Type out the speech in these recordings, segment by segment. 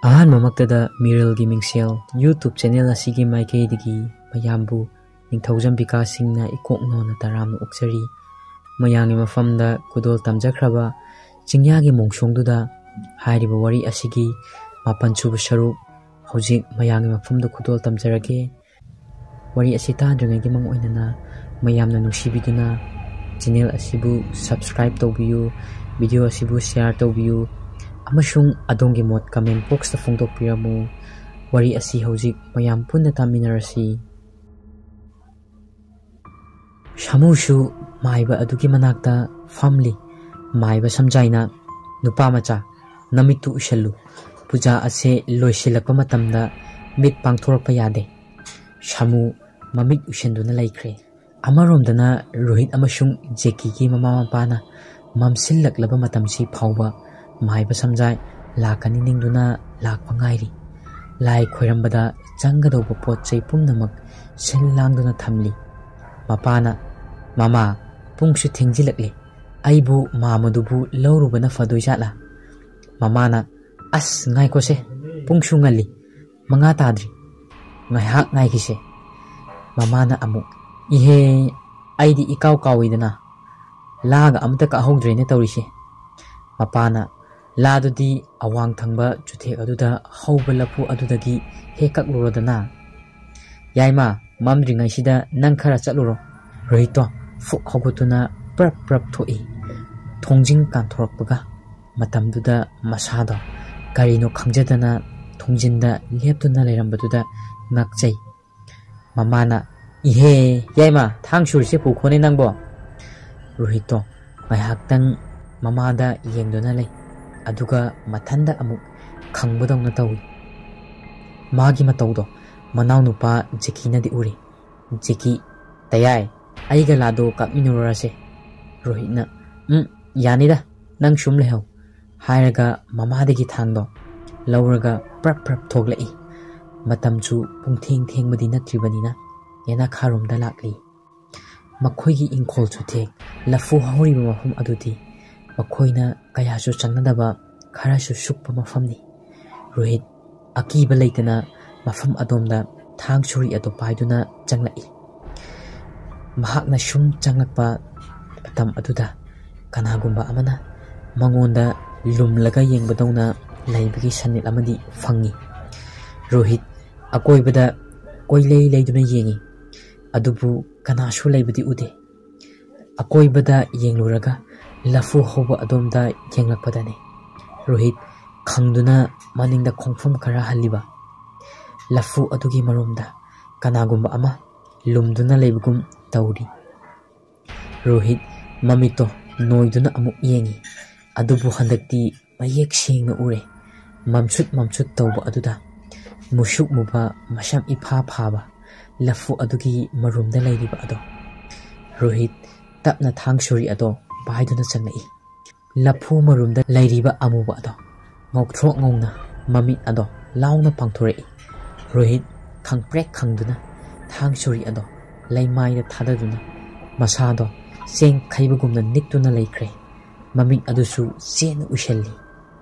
ꯑꯍꯥꯟꯕꯃꯛꯇꯗ ꯃꯤꯔꯦꯜꯒꯤ ꯃꯤꯡꯁꯦꯜ YouTube channel ꯑꯁꯤꯒꯤ ꯃꯥꯏꯀꯩꯗꯒꯤ ꯃꯌꯥꯝꯕꯨ ꯅꯤꯡꯊꯧꯖꯝ ꯕꯤꯀꯥꯁꯁꯤꯡꯅ ꯏꯀꯣꯛꯅꯣꯅ ꯇꯔꯥꯝꯅ ꯑꯣꯛꯆꯔꯤ꯫ ꯃꯌꯥꯝꯒꯤ ꯃꯐꯝꯗ ꯈꯨꯗꯣꯜ ꯇꯝꯖꯈ꯭ꯔꯕ ꯆꯤꯡꯌꯥꯒꯤ ꯃꯣꯡꯁꯣꯡꯗꯨꯗ ꯍꯥꯏꯔꯤꯕ ꯋꯥꯔꯤ ꯑꯁꯤꯒꯤ 7ꯁꯨꯕ ꯁꯔꯨꯛ ꯍꯧꯖꯤꯛ ꯃꯌꯥꯝꯒꯤ ꯃꯐꯝꯗ ꯈꯨꯗꯣꯜ ꯇꯝꯖꯔꯒꯦ꯫ ꯋꯥꯔꯤ ꯑꯁꯤ ꯇꯥꯗ꯭ꯔꯤꯉꯩꯒꯤ ꯃꯪꯑꯣꯏꯅꯅ ꯃꯌꯥꯝꯅ ꯅꯨꯡꯁꯤꯕꯤꯗꯨꯅ ꯆꯦꯅꯦꯜ ꯑꯁꯤꯕꯨ ꯁꯕꯁꯀ꯭ꯔꯥꯏꯕ ꯇꯧꯕꯤꯌꯨ, ꯚꯤꯗꯤꯑꯣ ꯑꯁꯤꯕꯨ ꯁꯦꯌꯔ ꯇꯧꯕꯤꯌꯨ, ꯑꯃꯁꯨꯡ ꯑꯗꯣꯝꯒꯤ ꯃꯣꯠ ꯀꯃꯦꯟ ꯕꯣꯛꯁꯇ ꯐꯣꯡꯗꯣꯛꯄꯤꯔꯝꯃꯨ꯫ ꯋꯥꯔꯤ ꯑꯁꯤ ꯍꯧꯖꯤꯛ ꯃꯌꯥꯝ ꯄꯨꯟꯅ ꯇꯥꯃꯤꯟꯅꯔꯁꯤ꯫ ꯁꯥꯃꯨꯁꯨ ꯃꯥꯏꯕ ꯑꯗꯨꯒꯤ ꯃꯅꯥꯛꯇ ꯐꯝꯂꯤ꯫ ꯃꯥꯏꯕ ꯁꯝꯖꯥꯏꯅ, "ꯅꯨꯄꯥ ꯃꯆꯥ, ꯅꯃꯤꯠꯇꯨ ꯎꯏꯁꯜꯂꯨ꯫ ꯄꯨꯖꯥ ꯑꯁꯦ ꯂꯣꯏꯁꯤꯜꯂꯛꯄ ꯃꯇꯝꯗ ꯃꯤꯠ ꯄꯥꯡꯊꯣꯔꯛꯄ ꯌꯥꯗꯦ." ꯁꯥꯃꯨ ꯃꯃꯤꯠ ꯎꯏꯁꯟꯗꯨꯅ ꯂꯩꯈ꯭ꯔꯦ꯫ ꯑꯃꯔꯣꯝꯗꯅ ꯔꯣꯍꯤꯠ ꯑꯃꯁꯨꯡ ꯖꯦꯀꯤꯒꯤ ꯃꯃꯥ ꯃꯄꯥꯅ ꯃꯝꯁꯤꯜꯂꯛꯂꯕ ꯃꯇꯝꯁꯤ ꯐꯥꯎꯕ ꯃꯥꯏꯕ ꯁꯝꯖꯥꯏ ꯂꯥꯛꯀꯅꯤ ꯅꯤꯡꯗꯨꯅ ꯂꯥꯛꯄ ꯉꯥꯏꯔꯤ꯫ ꯂꯥꯏ ꯈꯣꯏꯔꯝꯕꯗ ꯆꯪꯒꯗꯧꯕ ꯄꯣꯠ ꯆꯩ ꯄꯨꯝꯅꯃꯛ ꯁꯤꯜ ꯂꯥꯡꯗꯨꯅ ꯊꯝꯂꯤ꯫ ꯃꯄꯥꯅ, "ꯃꯃꯥ, ꯄꯨꯡꯁꯨ ꯊꯦꯡꯖꯤꯜꯂꯛꯂꯦ꯫ ꯑꯩꯕꯨ ꯃꯥꯃꯗꯨꯕꯨ ꯂꯧꯔꯨꯕꯅ ꯐꯗꯣꯏꯖꯥꯠꯂꯥ?" ꯃꯃꯥꯅ, "ꯑꯁ ꯉꯥꯏꯈꯣꯁꯦ, ꯄꯨꯡꯁꯨ ꯉꯜꯂꯤ, 5 ꯇꯥꯗ꯭ꯔꯤ, ꯉꯥꯏꯍꯥꯛ ꯉꯥꯏꯈꯤꯁꯦ." ꯃꯃꯥꯅ ꯑꯃꯨꯛ, "ꯏꯍꯦ, ꯑꯩꯗꯤ ꯏꯀꯥꯎ ꯀꯥꯎꯏꯗꯅ, ꯂꯥꯒ ꯑꯃꯇ ꯀꯛꯍꯧꯗ꯭ꯔꯦꯅꯦ ꯇꯧꯔꯤꯁꯦ." ꯃꯄꯥꯅ, "ꯂꯥꯗꯨꯗꯤ ꯑꯋꯥꯡ ꯊꯪꯕ ꯆꯨꯊꯦꯛ ꯑꯗꯨꯗ ꯍꯧꯕ ꯂꯐꯨ ꯑꯗꯨꯗꯒꯤ ꯍꯦꯛ ꯀꯛꯂꯨꯔꯣꯗꯅ." "ꯌꯥꯏꯃ, ꯃꯝꯗ꯭ꯔꯤꯉꯩꯁꯤꯗ ꯅꯪ ꯈꯔ ꯆꯠꯂꯨꯔꯣ." ꯔꯣꯍꯤꯠꯇꯣ ꯐꯨꯛ ꯍꯧꯒꯠꯇꯨꯅ ꯄ꯭ꯔꯞ ꯄ꯭ꯔꯞ ꯊꯣꯛꯏ꯫ ꯊꯣꯡꯖꯤꯡ ꯀꯥꯟꯊꯣꯔꯛꯄꯒ ꯃꯇꯝꯗꯨꯗ ꯃꯁꯥꯗꯣ ꯀꯔꯤꯅꯣ ꯈꯪꯖꯗꯅ ꯊꯣꯡꯖꯤꯟꯗ ꯂꯦꯞꯇꯨꯅ ꯂꯩꯔꯝꯕꯗꯨꯗ ꯉꯛꯆꯩ꯫ ꯃꯃꯥꯅ, "ꯏꯍꯦ, ꯌꯥꯏꯃ, ꯊꯥꯡ ꯁꯨꯔꯤꯁꯦ ꯄꯨꯈꯣꯅꯦ ꯅꯪꯕꯣ." ꯔꯣꯍꯤꯠꯇꯣ ꯉꯥꯏꯍꯥꯛꯇꯪ ꯃꯃꯥꯗ ꯌꯦꯡꯗꯨꯅ ꯂꯩ, ꯑꯗꯨꯒ ꯃꯊꯟꯗ ꯑꯃꯨꯛ ꯈꯪꯕꯗꯧꯅ ꯇꯧꯏ꯫ ꯃꯥꯒꯤ ꯃꯇꯧꯗꯣ ꯃꯅꯥꯎꯅꯨꯄꯥ ꯖꯦꯀꯤꯅꯗꯤ ꯎꯔꯤ꯫ "ꯖꯦꯀꯤ, ꯇꯌꯥꯏ, ꯑꯩꯒ ꯂꯥꯗꯣ ꯀꯥꯞꯃꯤꯟꯅꯔꯨꯔꯁꯦ." ꯔꯣꯍꯤꯠꯅ, "ꯌꯥꯅꯤꯗ, ꯅꯪ ꯁꯨꯝ ꯂꯩꯍꯧ." ꯍꯥꯏꯔꯒ ꯃꯃꯥꯗꯒꯤ ꯊꯥꯡꯗꯣ ꯂꯧꯔꯒ ꯄ꯭ꯔꯞ ꯄ꯭ꯔꯞ ꯊꯣꯛꯂꯛꯏ꯫ ꯃꯇꯝꯁꯨ ꯄꯨꯡꯊꯦꯡ ꯊꯦꯡꯕꯗꯤ ꯅꯠꯇ꯭ꯔꯤꯕꯅꯤꯅ ꯌꯦꯅꯈꯥꯔꯣꯝꯗ ꯂꯥꯛꯂꯤ꯫ ꯃꯈꯣꯏꯒꯤ ꯏꯪꯈꯣꯜ ꯆꯨꯊꯦꯛ ꯂꯐꯨ ꯍꯧꯔꯤꯕ ꯃꯐꯝ ꯑꯗꯨꯗꯤ ꯃꯈꯣꯏꯅ ꯀꯌꯥꯁꯨ ꯆꯪꯅꯗꯕ ꯈꯔꯁꯨ ꯁꯨꯛꯄ ꯃꯐꯝꯅꯤ꯫ ꯔꯣꯍꯤꯠ ꯑꯀꯤꯕ ꯂꯩꯇꯅ ꯃꯐꯝ ꯑꯗꯣꯝꯗ ꯊꯥꯡ ꯁꯨꯔꯤ ꯑꯗꯨ ꯄꯥꯏꯗꯨꯅ ꯆꯪꯂꯛꯏ꯫ ꯃꯍꯥꯛꯅ ꯁꯨꯝ ꯆꯪꯂꯛꯄ ꯃꯇꯝ ꯑꯗꯨꯗ ꯀꯅꯥꯒꯨꯝꯕ ꯑꯃꯅ ꯃꯉꯣꯟꯗ ꯂꯨꯝꯂꯒ ꯌꯦꯡꯕꯗꯧꯅ ꯂꯩꯕꯒꯤ ꯁꯅꯤꯠ ꯑꯃꯗꯤ ꯐꯪꯏ꯫ ꯔꯣꯍꯤꯠ ꯑꯀꯣꯏꯕꯗ ꯀꯣꯏꯂꯩ ꯂꯩꯗꯨꯅ ꯌꯦꯡꯏ, ꯑꯗꯨꯕꯨ ꯀꯅꯥꯁꯨ ꯂꯩꯕꯗꯤ ꯎꯗꯦ꯫ ꯑꯀꯣꯏꯕꯗ ꯌꯦꯡꯂꯨꯔꯒ ꯂꯐꯨ ꯍꯧꯕ ꯑꯗꯣꯝꯗ ꯌꯦꯡꯂꯛꯄꯗꯅꯤ ꯔꯣꯍꯤꯠ ꯈꯪꯗꯨꯅ ꯃꯅꯤꯡꯗ ꯈꯣꯡꯐꯝ ꯈꯔ ꯍꯜꯂꯤꯕ꯫ ꯂꯐꯨ ꯑꯗꯨꯒꯤ ꯃꯔꯣꯝꯗ ꯀꯅꯥꯒꯨꯝꯕ ꯑꯃ ꯂꯨꯝꯗꯨꯅ ꯂꯩꯕꯒꯨꯝ ꯇꯧꯔꯤ꯫ ꯔꯣꯍꯤꯠ ꯃꯃꯤꯠꯇꯣ ꯅꯣꯏꯗꯨꯅ ꯑꯃꯨꯛ ꯌꯦꯡꯏ, ꯑꯗꯨꯕꯨ ꯍꯟꯗꯛꯇꯤ ꯃꯌꯦꯛ ꯁꯦꯡꯅ ꯎꯔꯦ꯫ ꯃꯝꯁꯨꯠ ꯃꯝꯁꯨꯠ ꯇꯧꯕ ꯑꯗꯨꯗ ꯃꯨꯁꯨꯛ ꯃꯨꯕ ꯃꯁꯝ ꯏꯐꯥ ꯐꯥꯕ ꯂꯐꯨ ꯑꯗꯨꯒꯤ ꯃꯔꯨꯝꯗ ꯂꯩꯔꯤꯕ ꯑꯗꯣ꯫ ꯔꯣꯍꯤꯠ ꯇꯞꯅ ꯊꯥꯡ ꯁꯨꯔꯤ ꯑꯗꯣ ꯄꯥꯏꯗꯨꯅ ꯆꯪꯂꯛꯏ꯫ ꯂꯐꯨ ꯃꯔꯨꯝꯗ ꯂꯩꯔꯤꯕ ꯑꯃꯨꯕ ꯑꯗꯣ ꯉꯧꯊ꯭ꯔꯣꯛ ꯉꯧꯅ ꯃꯃꯤꯠ ꯑꯗꯣ ꯂꯥꯎꯅ ꯄꯥꯡꯊꯣꯔꯛꯏ꯫ ꯔꯣꯍꯤꯠ ꯈꯪꯄ꯭ꯔꯦꯛ ꯈꯪꯗꯨꯅ ꯊꯥꯡ ꯁꯨꯔꯤ ꯑꯗꯣ ꯂꯩꯃꯥꯏꯗ ꯊꯥꯗꯗꯨꯅ ꯃꯁꯥꯗꯣ ꯆꯦꯡ ꯈꯩꯕꯒꯨꯝꯅ ꯅꯤꯛꯇꯨꯅ ꯂꯩꯈ꯭ꯔꯦ꯫ ꯃꯃꯤꯠ ꯑꯗꯨꯁꯨ ꯆꯦꯠꯅ ꯎꯏꯁꯜꯂꯤ꯫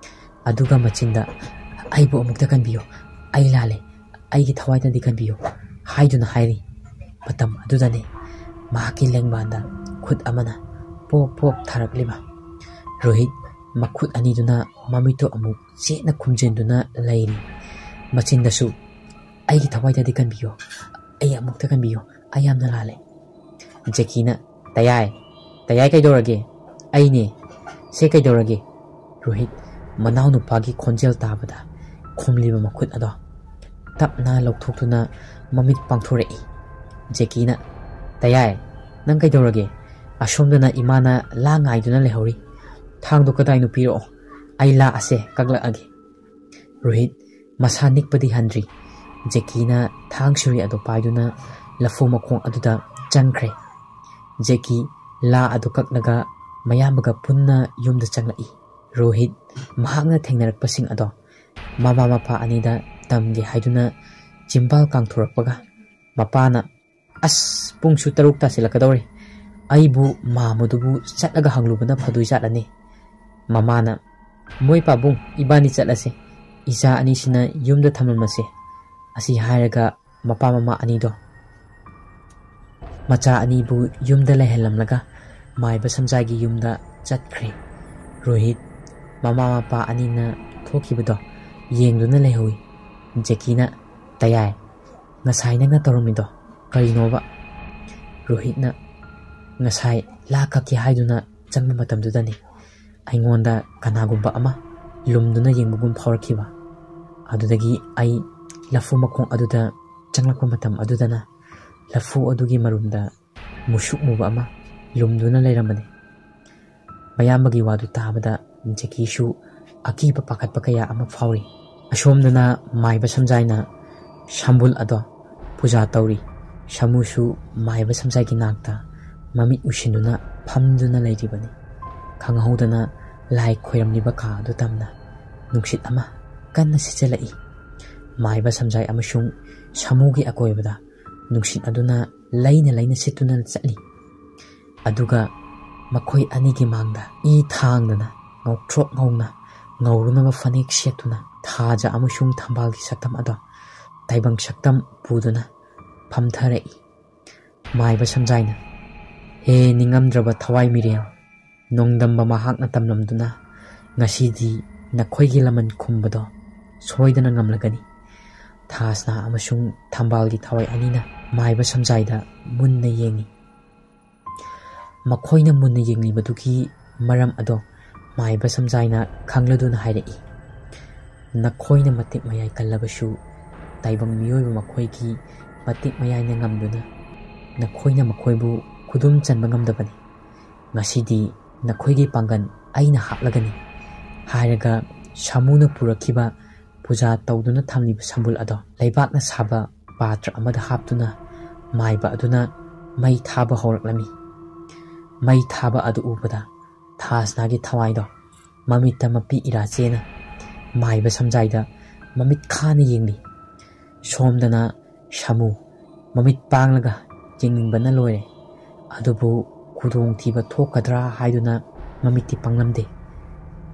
ꯑꯗꯨꯒ ꯃꯆꯤꯟꯗ, "ꯑꯩꯕꯨ ꯑꯃꯨꯛꯇ ꯀꯟꯕꯤꯌꯨ, ꯑꯩ ꯂꯥꯜꯂꯦ, ꯑꯩꯒꯤ ꯊꯋꯥꯏꯗꯗꯤ ꯀꯟꯕꯤꯌꯨ" ꯍꯥꯏꯗꯨꯅ ꯍꯥꯏꯔꯤ꯫ ꯃꯇꯝ ꯑꯗꯨꯗꯅꯤ ꯃꯍꯥꯛꯀꯤ ꯂꯦꯡꯕꯥꯟꯗ ꯈꯨꯠ ꯑꯃꯅ ꯄꯣꯞ ꯄꯣꯞ ꯊꯥꯔꯛꯂꯤꯕ꯫ ꯔꯣꯍꯤꯠ ꯃꯈꯨꯠ ꯑꯅꯤꯗꯨꯅ ꯃꯃꯤꯠꯇꯣ ꯑꯃꯨꯛ ꯆꯦꯠꯅ ꯈꯨꯝꯖꯤꯟꯗꯨꯅ ꯂꯩꯔꯤ꯫ ꯃꯆꯤꯟꯗꯁꯨ, "ꯑꯩꯒꯤ ꯊꯋꯥꯏꯗꯗꯤ ꯀꯟꯕꯤꯌꯨ, ꯑꯩ ꯑꯃꯨꯛꯇ ꯀꯟꯕꯤꯌꯨ, ꯑꯩ ꯌꯥꯝꯅ ꯂꯥꯜꯂꯦ." ꯖꯦꯀꯤꯅ, "ꯇꯌꯥꯏ, ꯇꯌꯥꯏ ꯀꯩꯗꯧꯔꯒꯦ? ꯑꯩꯅꯦ, ꯁꯦ ꯀꯩꯗꯧꯔꯒꯦ?" ꯔꯣꯍꯤꯠ ꯃꯅꯥꯎꯅꯨꯄꯥꯒꯤ ꯈꯣꯟꯖꯦꯜ ꯇꯥꯕꯗ ꯈꯨꯝꯂꯤꯕ ꯃꯈꯨꯠ ꯑꯗꯣ ꯇꯞꯅ ꯂꯧꯊꯣꯛꯇꯨꯅ ꯃꯃꯤꯠ ꯄꯥꯡꯊꯣꯔꯛꯏ꯫ ꯖꯦꯀꯤꯅ, "ꯇꯌꯥꯏ, ꯅꯪ ꯀꯩꯗꯧꯔꯒꯦ? ꯑꯁꯣꯝꯗꯅ ꯏꯃꯥꯅ ꯂꯥ ꯉꯥꯏꯗꯨꯅ ꯂꯩꯍꯧꯔꯤ꯫ ꯊꯥꯡꯗꯣ ꯀꯗꯥꯏꯅꯣ ꯄꯤꯔꯛꯑꯣ, ꯑꯩ ꯂꯥ ꯑꯁꯦ ꯀꯛꯂꯛꯑꯒꯦ." ꯔꯣꯍꯤꯠ ꯃꯁꯥ ꯅꯤꯛꯄꯗꯤ ꯍꯟꯗ꯭ꯔꯤ꯫ ꯖꯦꯀꯤꯅ ꯊꯥꯡ ꯁꯨꯔꯤ ꯑꯗꯨ ꯄꯥꯏꯗꯨꯅ ꯂꯐꯨ ꯃꯈꯣꯡ ꯑꯗꯨꯗ ꯆꯪꯈ꯭ꯔꯦ꯫ ꯖꯦꯀꯤ ꯂꯥ ꯑꯗꯨ ꯀꯛꯂꯒ ꯃꯌꯥꯝꯕꯒ ꯄꯨꯟꯅ ꯌꯨꯝꯗ ꯆꯪꯂꯛꯏ꯫ ꯔꯣꯍꯤꯠ ꯃꯍꯥꯛꯅ ꯊꯦꯡꯅꯔꯛꯄꯁꯤꯡ ꯑꯗꯣ ꯃꯃꯥ ꯃꯄꯥ ꯑꯅꯤꯗ ꯇꯝꯒꯦ ꯍꯥꯏꯗꯨꯅ ꯆꯤꯝꯕꯥꯜ ꯀꯥꯡꯊꯣꯔꯛꯄꯒ ꯃꯄꯥꯅ, "ꯑꯁ, ꯄꯨꯡꯁꯨ 6 ꯇꯥꯁꯤꯜꯂꯛꯀꯗꯧꯔꯦ, ꯑꯩꯕꯨ ꯃꯥꯃꯗꯨꯕꯨ ꯆꯠꯂꯒ ꯍꯪꯂꯨꯕꯅ ꯐꯗꯣꯏꯖꯥꯠꯂꯅꯦ." ꯃꯃꯥꯅ, "ꯃꯣꯏ ꯄꯥꯕꯨꯡ, ꯏꯕꯥꯅꯤ ꯆꯠꯂꯁꯦ, ꯏꯆꯥ ꯑꯅꯤꯁꯤꯅ ꯌꯨꯝꯗ ꯊꯝꯂꯝꯃꯁꯦ ꯑꯁꯤ ꯍꯥꯏꯔꯒ ꯃꯄꯥ ꯃꯃꯥ ꯑꯅꯤꯗꯣ ꯃꯆꯥ ꯑꯅꯤꯕꯨ ꯌꯨꯝꯗ ꯂꯩꯍꯜꯂꯝꯂꯒ ꯃꯥꯏꯕ ꯁꯝꯖꯥꯏꯒꯤ ꯌꯨꯝꯗ ꯆꯠꯈ꯭ꯔꯦ꯫ ꯔꯣꯍꯤꯠ ꯃꯃꯥ ꯃꯄꯥ ꯑꯅꯤꯅ ꯊꯣꯛꯈꯤꯕꯗꯣ ꯌꯦꯡꯗꯨꯅ ꯂꯩꯍꯧꯏ꯫ ꯖꯦꯀꯤꯅ ꯇꯌꯥꯏ ꯉꯁꯥꯏ ꯅꯪꯅ ꯇꯧꯔꯝꯃꯤꯗꯣ ꯀꯔꯤꯅꯣꯕ? ꯔꯣꯍꯤꯠꯅ ꯉꯁꯥꯏ ꯂꯥ ꯀꯛꯀꯦ ꯍꯥꯏꯗꯨꯅ ꯆꯪꯕ ꯃꯇꯝꯗꯨꯗꯅꯤ ꯑꯩꯉꯣꯟꯗ ꯀꯅꯥꯒꯨꯝꯕ ꯑꯃ ꯂꯨꯝꯗꯨꯅ ꯌꯦꯡꯕꯒꯨꯝ ꯐꯥꯎꯔꯛꯈꯤꯕ꯫ ꯑꯗꯨꯗꯒꯤ ꯑꯩ ꯂꯐꯨ ꯃꯈꯣꯡ ꯑꯗꯨꯗ ꯆꯪꯂꯛꯄ ꯃꯇꯝ ꯑꯗꯨꯗꯅ ꯂꯐꯨ ꯑꯗꯨꯒꯤ ꯃꯔꯨꯝꯗ ꯃꯨꯁꯨꯛ ꯃꯨꯕ ꯑꯃ ꯂꯨꯝꯗꯨꯅ ꯂꯩꯔꯝꯕꯅꯤ꯫ ꯃꯌꯥꯝꯕꯒꯤ ꯋꯥꯗꯨ ꯇꯥꯕꯗ ꯖꯦꯀꯤꯁꯨ ꯑꯀꯤꯕ ꯄꯥꯈꯠꯄ ꯀꯌꯥ ꯑꯃ ꯐꯥꯎꯔꯤ꯫ ꯑꯁꯣꯝꯗꯅ ꯃꯥꯏꯕ ꯁꯝꯖꯥꯏꯅ ꯁꯝꯕꯨꯜ ꯑꯗꯣ ꯄꯨꯖꯥ ꯇꯧꯔꯤ꯫ ꯁꯥꯃꯨꯁꯨ ꯃꯥꯏꯕ ꯁꯝꯖꯥꯏꯒꯤ ꯅꯥꯛꯇ ꯃꯃꯤꯠ ꯎꯏꯁꯤꯟꯗꯨꯅ ꯐꯝꯗꯨꯅ ꯂꯩꯔꯤꯕꯅꯤ꯫ ꯈꯪꯍꯧꯗꯅ ꯂꯥꯏ ꯈꯣꯏꯔꯝꯂꯤꯕ ꯀꯥ ꯑꯗꯨ ꯇꯝꯅ ꯅꯨꯡꯁꯤꯠ ꯑꯃ ꯀꯟꯅ ꯁꯤꯠꯆꯜꯂꯛꯏ꯫ ꯃꯥꯏꯕ ꯁꯝꯖꯥꯏ ꯑꯃꯁꯨꯡ ꯁꯥꯃꯨꯒꯤ ꯑꯀꯣꯏꯕꯗ ꯅꯨꯡꯁꯤꯠ ꯑꯗꯨꯅ ꯂꯩꯅ ꯂꯩꯅ ꯁꯤꯠꯇꯨꯅ ꯆꯠꯂꯤ꯫ ꯑꯗꯨꯒ ꯃꯈꯣꯏ ꯑꯅꯤꯒꯤ ꯃꯥꯡꯗ ꯏ ꯊꯥꯡꯗꯅ ꯉꯧꯊ꯭ꯔꯣꯛ ꯉꯧꯅ ꯉꯧꯔꯨꯅꯕ ꯐꯅꯦꯛ ꯁꯦꯠꯇꯨꯅ ꯊꯥꯖ ꯑꯃꯁꯨꯡ ꯊꯝꯕꯥꯜꯒꯤ ꯁꯛꯇꯝ ꯑꯗꯣ ꯇꯥꯏꯕꯪ ꯁꯛꯇꯝ ꯄꯨꯗꯨꯅ ꯐꯝꯊꯔꯛꯏ꯫ ꯃꯥꯏꯕ ꯁꯝꯖꯥꯏꯅ ꯍꯦ ꯅꯤꯡꯉꯝꯗ꯭ꯔꯕ ꯊꯋꯥꯏ ꯃꯤꯔꯦꯜ, ꯅꯣꯡꯗꯝꯕ ꯃꯍꯥꯛꯅ ꯇꯝꯂꯝꯗꯨꯅ ꯉꯁꯤꯗꯤ ꯅꯈꯣꯏꯒꯤ ꯂꯃꯟ ꯈꯨꯝꯕꯗꯣ ꯁꯣꯏꯗꯅ ꯉꯝꯂꯒꯅꯤ꯫ ꯊꯥꯁꯅꯥ ꯑꯃꯁꯨꯡ ꯊꯝꯕꯥꯜꯒꯤ ꯊꯋꯥꯏ ꯑꯅꯤꯅ ꯃꯥꯏꯕ ꯁꯝꯖꯥꯏꯗ ꯃꯨꯟꯅ ꯌꯦꯡꯉꯤ꯫ ꯃꯈꯣꯏꯅ ꯃꯨꯟꯅ ꯌꯦꯡꯂꯤꯕꯗꯨꯒꯤ ꯃꯔꯝ ꯑꯗꯣ ꯃꯥꯏꯕ ꯁꯝꯖꯥꯏꯅ ꯈꯪꯂꯗꯨꯅ ꯍꯥꯏꯔꯛꯏ꯫ ꯅꯈꯣꯏꯅ ꯃꯇꯤꯛ ꯃꯌꯥꯏ ꯀꯜꯂꯕꯁꯨ ꯇꯥꯏꯕꯪ ꯃꯤꯑꯣꯏꯕ ꯃꯈꯣꯏꯒꯤ ꯃꯇꯤꯛ ꯃꯌꯥꯏꯅ ꯉꯝꯗꯨꯅ ꯅꯈꯣꯏꯅ ꯃꯈꯣꯏꯕꯨ ꯈꯨꯗꯨꯝ ꯆꯟꯕ ꯉꯝꯗꯕꯅꯤ꯫ ꯉꯁꯤꯗꯤ ꯅꯈꯣꯏꯒꯤ ꯄꯥꯡꯒꯜ ꯑꯩꯅ ꯍꯥꯞꯂꯒꯅꯤ ꯍꯥꯏꯔꯒ ꯁꯥꯃꯨꯅ ꯄꯨꯔꯛꯈꯤꯕ ꯄꯨꯖꯥ ꯇꯧꯗꯨꯅ ꯊꯝꯂꯤꯕ ꯁꯝꯕꯨꯜ ꯑꯗꯣ ꯂꯩꯕꯥꯛꯅ ꯁꯥꯕ ꯄꯥꯇ꯭ꯔ ꯑꯃꯗ ꯍꯥꯞꯇꯨꯅ ꯃꯥꯏꯕ ꯑꯗꯨꯅ ꯃꯩ ꯊꯥꯕ ꯍꯧꯔꯛꯂꯝꯃꯤ꯫ ꯃꯩ ꯊꯥꯕ ꯑꯗꯨ ꯎꯕꯗ ꯊꯥꯁꯅꯥꯒꯤ ꯊꯋꯥꯏꯗꯣ ꯃꯃꯤꯠꯇ ꯃꯄꯤ ꯏꯔꯥ ꯆꯦꯅ ꯃꯥꯏꯕ ꯁꯝꯖꯥꯏꯗ ꯃꯃꯤꯠ ꯈꯥꯅ ꯌꯦꯡꯂꯤ꯫ ꯁꯣꯝꯗꯅ ꯁꯥꯃꯨ ꯃꯃꯤꯠ ꯄꯥꯡꯂꯒ ꯌꯦꯡꯅꯤꯡꯕꯅ ꯂꯣꯏꯔꯦ꯫ ꯑꯗꯨꯕꯨ ꯈꯨꯗꯣꯡꯊꯤꯕ ꯊꯣꯛꯀꯗ꯭ꯔꯥ ꯍꯥꯏꯗꯨꯅ ꯃꯃꯤꯠꯇꯤ ꯄꯥꯡꯂꯝꯗꯦ꯫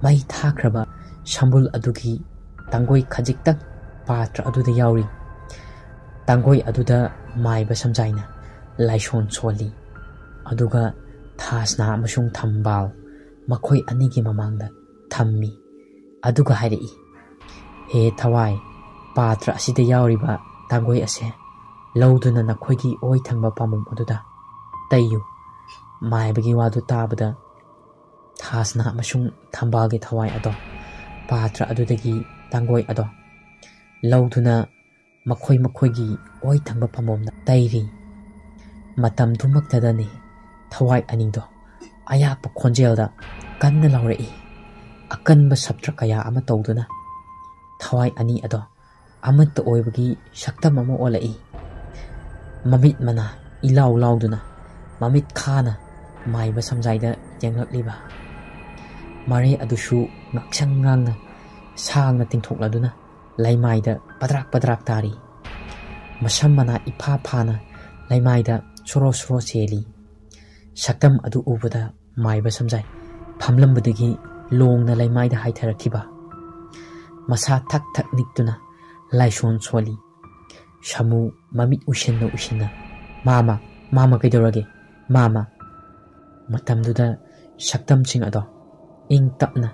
ꯃꯩ ꯊꯥꯈ꯭ꯔꯕ ꯁꯝꯕꯨꯜ ꯑꯗꯨꯒꯤ ꯇꯥꯡꯒꯣꯏ ꯈꯖꯤꯛꯇꯪ ꯄꯥꯇ꯭ꯔ ꯑꯗꯨꯗ ꯌꯥꯎꯔꯤ꯫ ꯇꯥꯡꯒꯣꯏ ꯑꯗꯨꯗ ꯃꯥꯏꯕ ꯁꯝꯖꯥꯏꯅ ꯂꯥꯏꯁꯣꯟ ꯁꯣꯜꯂꯤ꯫ ꯑꯗꯨꯒ ꯊꯥꯁꯅꯥ ꯑꯃꯁꯨꯡ ꯊꯝꯕꯥꯜ ꯃꯈꯣꯏ ꯑꯅꯤꯒꯤ ꯃꯃꯥꯡꯗ ꯊꯝꯃꯤ꯫ ꯑꯗꯨꯒ ꯍꯥꯏꯔꯛꯏ, ꯍꯦ ꯊꯋꯥꯏ, ꯄꯥꯇ꯭ꯔ ꯑꯁꯤꯗ ꯌꯥꯎꯔꯤꯕ ꯇꯥꯡꯒꯣꯏ ꯑꯁꯦ ꯂꯧꯗꯨꯅ ꯅꯈꯣꯏꯒꯤ ꯑꯣꯏ ꯊꯪꯕ ꯄꯥꯝꯕꯣꯝ ꯑꯗꯨꯗ ꯇꯩꯌꯨ꯫ ꯃꯥꯏꯕꯒꯤ ꯋꯥꯗꯨ ꯇꯥꯕꯗ ꯊꯥꯁꯅꯥ ꯑꯃꯁꯨꯡ ꯊꯝꯕꯥꯜꯒꯤ ꯊꯋꯥꯏ ꯑꯗꯣ ꯄꯥꯇ꯭ꯔ ꯑꯗꯨꯗꯒꯤ ꯇꯥꯡꯒꯣꯏ ꯑꯗꯣ ꯂꯧꯗꯨꯅ ꯃꯈꯣꯏ ꯃꯈꯣꯏꯒꯤ ꯑꯣꯏ ꯊꯪꯕ ꯄꯥꯝꯕꯣꯝꯗ ꯇꯩꯔꯤ꯫ ꯃꯇꯝꯗꯨꯃꯛꯇꯗꯅꯤ ꯊꯋꯥꯏ ꯑꯅꯤꯗꯣ ꯑꯌꯥꯛꯄ ꯈꯣꯟꯖꯦꯜꯗ ꯀꯟꯅ ꯂꯥꯎꯔꯛꯏ꯫ ꯑꯀꯟꯕ ꯁꯞꯇ꯭ꯔ ꯀꯌꯥ ꯑꯃ ꯇꯧꯗꯨꯅ ꯊꯋꯥꯏ ꯑꯅꯤ ꯑꯗꯣ ꯑꯃꯠꯇ ꯑꯣꯏꯕꯒꯤ ꯁꯛꯇꯝ ꯑꯃ ꯑꯣꯜꯂꯛꯏ꯫ ꯃꯃꯤꯠ ꯃꯅꯥ ꯏꯂꯥꯎ ꯂꯥꯎꯗꯨꯅ ꯃꯃꯤꯠ ꯈꯥꯅ ꯃꯥꯏꯕ ꯁꯝꯖꯥꯏꯗ ꯌꯦꯡꯂꯛꯂꯤꯕ ꯃꯔꯩ ꯑꯗꯨꯁꯨ ꯉꯛꯁꯪ ꯉꯥꯡꯅ ꯁꯥꯡꯅ ꯇꯤꯡꯊꯣꯛꯂꯗꯨꯅ ꯂꯩꯃꯥꯏꯗ ꯄꯗ꯭ꯔꯥꯛ ꯄꯗ꯭ꯔꯥꯛ ꯇꯥꯔꯤ꯫ ꯃꯁꯝ ꯃꯅꯥ ꯏꯐꯥ ꯐꯥꯅ ꯂꯩꯃꯥꯏꯗ ꯁꯣꯔꯣ ꯁꯣꯔꯣ ꯆꯦꯜꯂꯤ꯫ ꯁꯛꯇꯝ ꯑꯗꯨ ꯎꯕꯗ ꯃꯥꯏꯕ ꯁꯝꯖꯥꯏ ꯐꯝꯂꯝꯕꯗꯒꯤ ꯂꯣꯡꯅ ꯂꯩꯃꯥꯏꯗ ꯍꯥꯏꯊꯔꯛꯈꯤꯕ꯫ ꯃꯁꯥ ꯊꯛ ꯊꯛ ꯅꯤꯛꯇꯨꯅ ꯂꯥꯏꯁꯣꯟ ꯁꯣꯜꯂꯤ꯫ ꯁꯥꯃꯨ ꯃꯃꯤꯠ ꯎꯏꯁꯤꯟꯅ ꯎꯏꯁꯤꯟꯅ ꯃꯥꯃ, ꯃꯥꯃ ꯀꯩꯗꯧꯔꯒꯦ ꯃꯥꯃ? ꯃꯇꯝꯗꯨꯗ ꯁꯛꯇꯝꯁꯤꯡ ꯑꯗꯣ ꯏꯪ ꯇꯞꯅ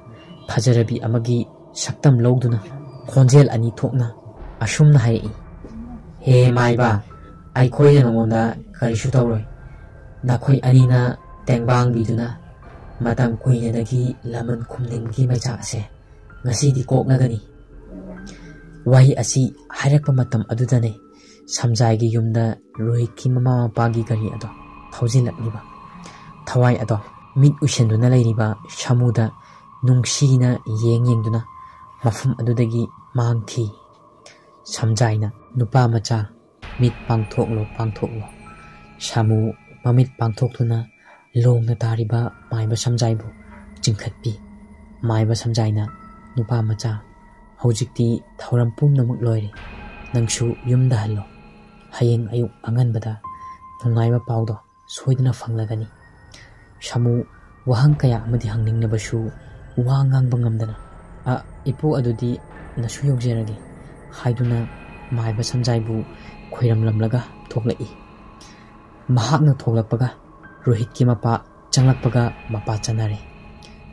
ꯐꯖꯔꯕꯤ ꯑꯃꯒꯤ ꯁꯛꯇꯝ ꯂꯧꯗꯨꯅ ꯈꯣꯟꯖꯦꯜ ꯑꯅꯤ ꯊꯣꯛꯅ ꯑꯁꯨꯝꯅ ꯍꯥꯏꯔꯛꯏ, ꯍꯦ ꯃꯥꯏꯕ, ꯑꯩꯈꯣꯏꯅ ꯅꯉꯣꯟꯗ ꯀꯔꯤꯁꯨ ꯇꯧꯔꯣꯏ꯫ ꯅꯈꯣꯏ ꯑꯅꯤꯅ ꯇꯦꯡꯕꯥꯡꯕꯤꯗꯨꯅ ꯃꯇꯝ ꯀꯨꯏꯅꯗꯒꯤ ꯂꯃꯟ ꯈꯨꯝꯅꯤꯡꯕꯒꯤ ꯃꯩꯆꯥꯛ ꯑꯁꯦ ꯉꯁꯤꯗꯤ ꯀꯣꯛꯂꯒꯅꯤ꯫ ꯋꯥꯍꯩ ꯑꯁꯤ ꯍꯥꯏꯔꯛꯄ ꯃꯇꯝ ꯑꯗꯨꯗꯅꯦ ꯁꯝꯖꯥꯏꯒꯤ ꯌꯨꯝꯗ ꯔꯣꯍꯤꯠꯀꯤ ꯃꯃꯥ ꯃꯄꯥꯒꯤ ꯒꯥꯔꯤ ꯑꯗꯣ ꯊꯧꯖꯤꯜꯂꯛꯂꯤꯕ꯫ ꯊꯋꯥꯏ ꯑꯗꯣ ꯃꯤꯠ ꯎꯏꯁꯤꯟꯗꯨꯅ ꯂꯩꯔꯤꯕ ꯁꯥꯃꯨꯗ ꯅꯨꯡꯁꯤꯅ ꯌꯦꯡꯗꯨꯅ ꯃꯐꯝ ꯑꯗꯨꯗꯒꯤ ꯃꯥꯡꯈꯤ꯫ ꯁꯝꯖꯥꯏꯅ ꯅꯨꯄꯥ ꯃꯆꯥ ꯃꯤꯠ ꯄꯥꯡꯊꯣꯛꯂꯣ ꯄꯥꯡꯊꯣꯛꯂꯣ꯫ ꯁꯥꯃꯨ ꯃꯃꯤꯠ ꯄꯥꯡꯊꯣꯛꯇꯨꯅ ꯂꯣꯡꯅ ꯇꯥꯔꯤꯕ ꯃꯥꯏꯕ ꯁꯝꯖꯥꯏꯕꯨ ꯆꯤꯡꯈꯠꯄꯤ꯫ ꯃꯥꯏꯕ ꯁꯝꯖꯥꯏꯅ ꯅꯨꯄꯥ ꯃꯆꯥ, ꯍꯧꯖꯤꯛꯇꯤ ꯊꯧꯔꯝ ꯄꯨꯝꯅꯃꯛ ꯂꯣꯏꯔꯦ, ꯅꯪꯁꯨ ꯌꯨꯝꯗ ꯍꯜꯂꯣ꯫ ꯍꯌꯦꯡ ꯑꯌꯨꯛ ꯑꯉꯟꯕꯗ ꯅꯨꯡꯉꯥꯏꯕ ꯄꯥꯎꯗꯣ ꯁꯣꯏꯗꯅ ꯐꯪꯂꯒꯅꯤ꯫ ꯁꯥꯃꯨ ꯋꯥꯍꯪ ꯀꯌꯥ ꯑꯃꯗꯤ ꯍꯪꯅꯤꯡꯂꯕꯁꯨ ꯋꯥ ꯉꯥꯡꯕ ꯉꯝꯗꯅ Ipu adudi nasu yogjerage haiduna maiba samjaibu khoiramlamlaga thoklai mahakna thoklakpaga Rohit ki mapa changlakpaga mapa chanare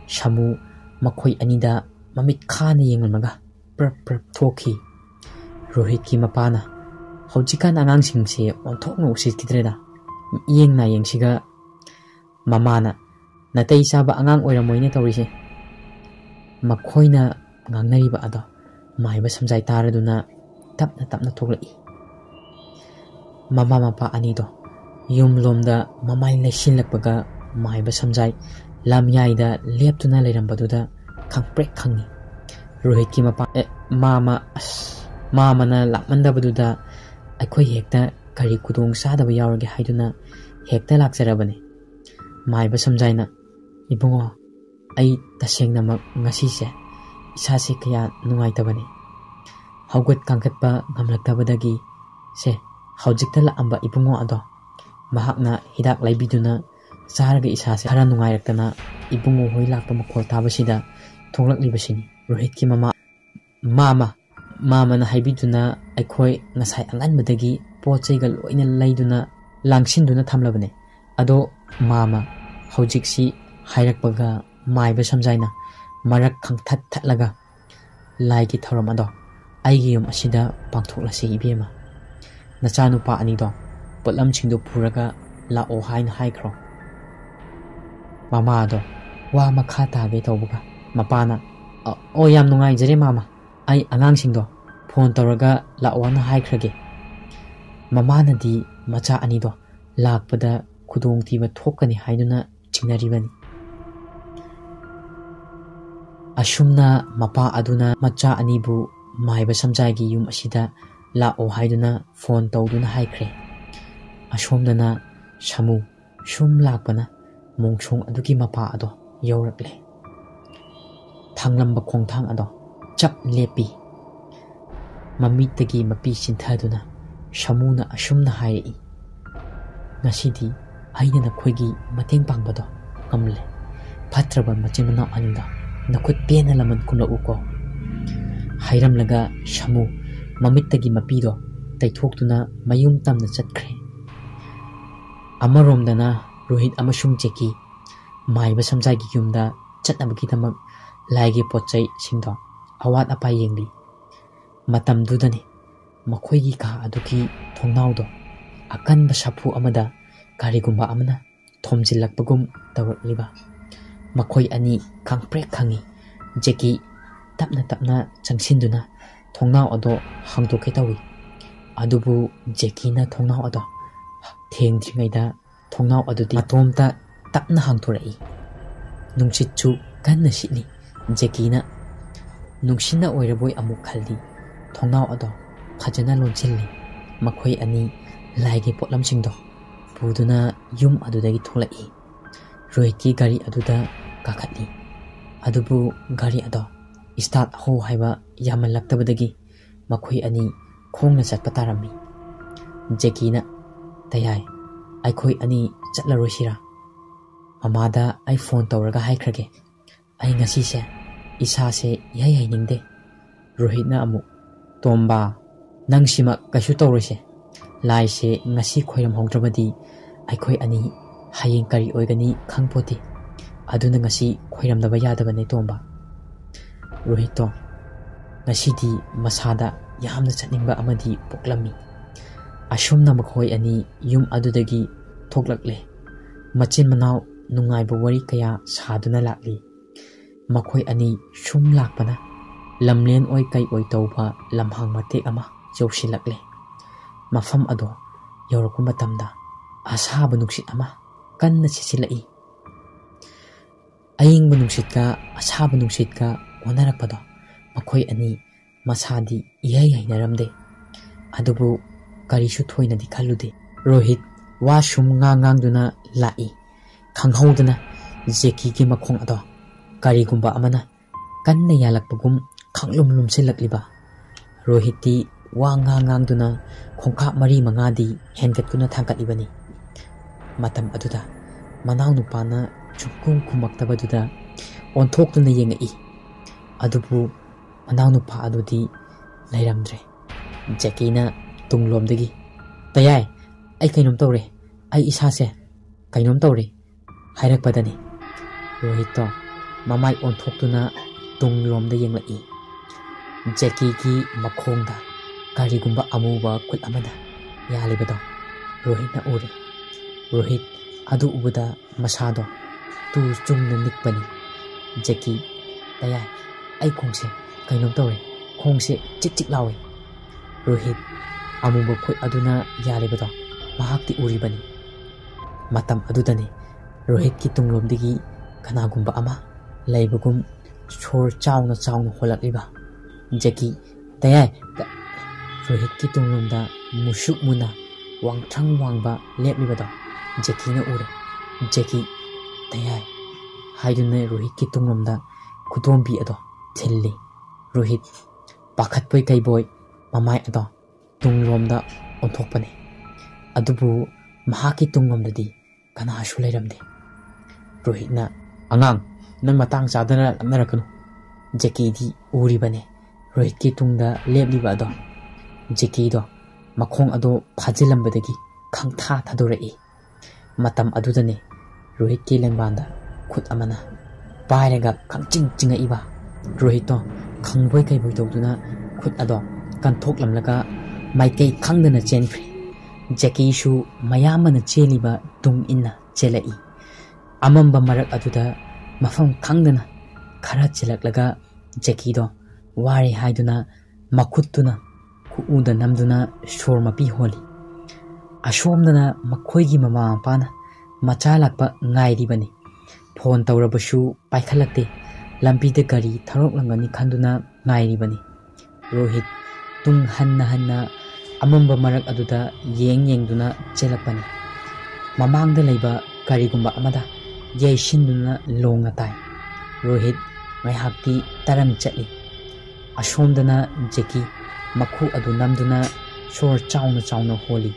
Shamu makhoi anida mamit khana yenglamaga prap thoki Rohit ki mapana haujikan angangsing se onthokno usitkidreda yengna yengsiga mamana natai saba angang oiramoine tawrise makhoina ngangnariba ado maiba samjai taraduna tapna thoklai mama mapa anido yum lomda mamai lesinlakpaga maiba samjai lamyaida leptuna leirambaduda khangprek khangi Rohit ki mapa mama na lakmandabaduda akhoi hekta kari kudong sadaba yaurage haiduna hekta lakjarabane maiba samjaina ibungo ai tasengnamak ngasi se isa se kaya nungaitabane haugat kangkatpa ngamlaktabadagi se haujikta laamba ibungo ado mahakna hidak laibiduna saraga isa se hara nungairaktana ibungo hoi lakpa makhol tabasida thonglaklibasin Rohit ki mama na haibiduna aikhoi ngasai anganbadagi pochaiga loina laiduna langsinduna thamlabane ado mama haujiksi hairakpaga maiba samjaina marak khangthat thatlaga laigi thoram ado aigi yum asida pangthoklasi ibema nachanu pa ani do potlam chingdo puraga la o hain haikro mama do wa makha ta ge tawbuga mapana o yam nungai jere mama ai angang singdo phone tawraga la wana haikrage mama na di macha ani do lakpada khudong tiba thokani haiduna chingaribani Ashumna mapa aduna macha anibu maiba samjaigi yum asida la o haiduna phone tawduna haikre ashomdana shamu shum lakpana mongchong adugi mapa ado yaurakle thanglamba khongthang ado chap lepi mamitagi mapi sinthaduna shamuna ashumna hairi ngasidi aina na khoigi mateng pangbado ngamle phatraba machimana anida nakut pena laman kumla uko hairam laga shamu mamittagi mapido taithokuna mayum tamna chatkre amaromdana Rohit amashung Jackie maiba samjagi yumda chatnabagi tamak laigi pochai singdo awat apa yengli matam dudani makhoigi ka aduki thongnaudo akanba sapu amada karigumba amana thomjilakpagum tawrakliba makhoi ani khangprek khangi Jackie tapna changsinduna thongnau ado hangdoke tawi adubu Jackie na thongnau ado thengdringaida thongnau adudi atomta tapna hangthorai nungchitchu kanna sini Jackie na nungsina oiraboi amuk khaldi thongnau ado phajana lonchilli makhoi ani laigi potlamsingdo puduna yum adudagi tholai Rohit ki gari aduda kakhatli adubu gari ado start ho haiba yamalaktabadagi makhoi ani khongna chatpa tarami Jackie na tayai aikhoi ani chatlarosira mamada ai phone tawraga haikrage ai ngasi se isa se yai ningde Rohit na amu tomba nangsima kashu tawrose lai se ngasi khoiram hongdrabadi aikhoi ani hayeng kari oigani khangpoti aduna ngasi khoiramdaba yadabane tomba Rohit to ngasi di masada yamna chatningba amadi poklami ashumna makhoi ani yum adudagi thoklakle machin manaw nungaiba wari kaya saduna lakli makhoi ani shum lakpana lamlen oi kai oi tawba lamhang mate ama jawsilakle mafam ado yawraku matamda asaba nuksit ama kanna sisilai aying nungsit ka asaba nungsit ka onarapado makhoi ani masadi iyai naramde adubu karisu thoina di khalude Rohit wa shum ngang duna lai khanghaudana Jackie ki makhong ado karigumba amana kanna yalakpagum khanglum silakliba Rohit ti wa ngang duna khongkha mari mangadi hengat kuna thangkatlibani matam aduda manaw nupana chukung khumaktabaduda onthokduna yengai अदुबु मनाउनुपा अदुदी लैरमद्रे जेकीना तुंगलोमदगी तयाय आई कैनोम तौरे आई इसासे कैनोम तौरे हायरकपदनी रोहितो ममाई ओंथोक्तुना तुंगलोमदा येंगलई जेकी की मखोंदा कारीगुंबा अमुबा खुद अमदा यालिबदो रोहितना उरे रोहित अदु उबदा मसादो तू चुंगना निकपनी जेकी तयाय आई खोंसे कैनोम तौरे खोंसे चिक चिक लावे रोहित अमुबा खुद अदुना यालिबदो महाक्ति उरिबनी मतम अदुदनी रोहित की तुंगलोमदगी कनागुंबा अमा लैबगुम छोर चावना चावना होलकलिबा जेकी तयाय रोहित की तुंगलोमदा मुसुक मुना वांगथंग वांगबा लेपलिबदो जेकीना उरे जेकी तयाय हाइदुने रोहित की तुंगलोमदा खुदोंबी अदो थिल्ली रोहित पाखतपोय कैबोय ममाय अदो तुंगलोमदा ओंथोकपने अदुबु महाकी तुंगलोमददी कनासु लैरमदे रोहितना अंगांग नन मतंग चादना लमनरकनु जेकी दी उरिबने रोहित की तुंगदा लेपलिबा अदो जेकी दो मखोंग अदो फाजिलंबदगी खंगथा थादोरई मतम अदुदने रोहित की लेंबांदा खुद अमना पायरेगा खंचिंग चिंगईबा रोहित तो खंगबोय कैबोय तौदुना खुद अदो कंथोकलमलगा माइकई खंगदना चेनख्रे जेकी शु मयामना चेलिबा तुंग इन्ना चेलई अमंबा मरक अदुदा मफम खंगदना खरा चलकलगा जेकी दो वारे हाइदुना मखुत्तुना खुउदा नमदुना शोर मपी होली अशोमदना मखोयगी ममा पाना मचा लाकपा ngairibani फोन तौरबसु पाइखलकते लंबीद गाड़ी थरोकलंगनी खंदुना ngairibani रोहित तुंग हन्ना हन्ना अमंबा मरक अदुदा येंगदुना चेलकपनी ममांगदा लैबा गाड़ीगुंबा अमदा येसिन्दुना लोंगा ताई रोहित मैहाक्ति तरंग चली अशोमदना जेकी मखु अदु नमदुना शोर चाउना चाउना होली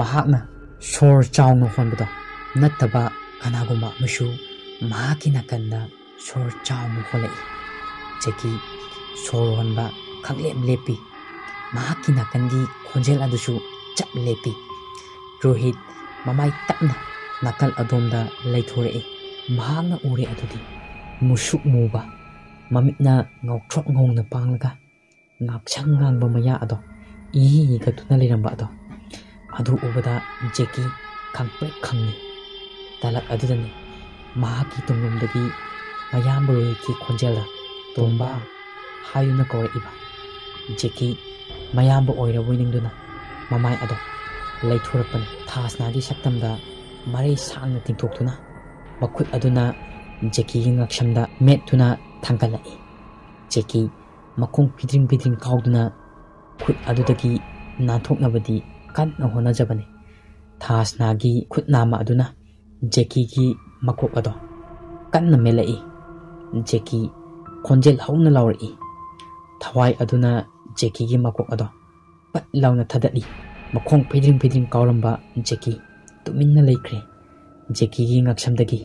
महाकना शोर चाउना होनबदो नत्तबा कनागुंबा मशु महाकी नाकंदा शोर चाउना होलई जेकी शोर होनबा खंगलेम लेपी महाकी नाकंदी खोंजेल अदुसु चप लेपी रोहित ममाई तपना नाकल अदोमदा लैथोरई महाकना उरे अदुदी मुसुक मुबा ममितना ngautrok ngongna panglaga ngakchang ngangba maya ado ga tuna leramba ado adu ubada jeki khangpe khangni talak adudani mahaki tumlomdagi mayam roi ki khonjela tomba hayuna ko iba jeki mayam bo oira winingduna mamai ado laithurapan thasnagi saktamda mari sangna tingtoktuna makhut aduna jeki ngaksamda metuna thangkalai जेकी मखों पिद्रिंग पिद्रिंग काउदुना खुद अदुदगी नाथोकनबदी कन्ना होनाजबने थासनागी खुद नामा अदुना जेकी की मकोक अदो कन्ना मेलई जेकी खोंजेल हौना लाउरई थवाई अदुना जेकी की मकोक अदो पट लाउना थदली मखों पिद्रिंग पिद्रिंग काउरंबा जेकी तुमिन्ना लेख्रे जेकी की ngaksamdagi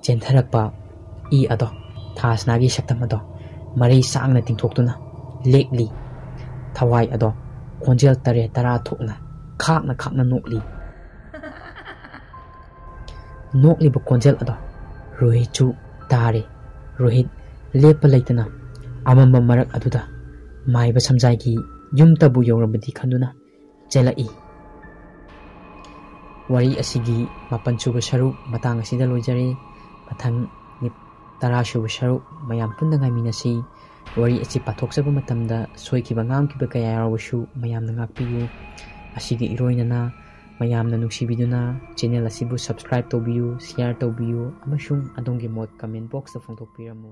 चेंथरकपा ई अदो थासनागी शक्तम अदो मरी सांगना तिंथोक्तुना लेकली थवाई अदो खोंजेल तरे तरा थोकना खाकना नोकली बो खोंजेल अदो रोहित चु तारे रोहित लेप लेतना अमम मरक अदुदा माइबा समजाई युम तबु यौरबदी खंदुना चेलाई वरी असिगी मापन सुब सरुक मतंग असिदा लोइजरे मथंग 10 सरुक मयाम पुन्ना गाइमिनसी वरी असी पाथोक्सब मतमदा सोइकिबा ngamkiba kaya yarawsu mayamna ngakpiyu asigi iroinana mayamna nungsibiduna channel asibu subscribe tobiyu share tobiyu amashung adongi mod comment box da phongthokpiramu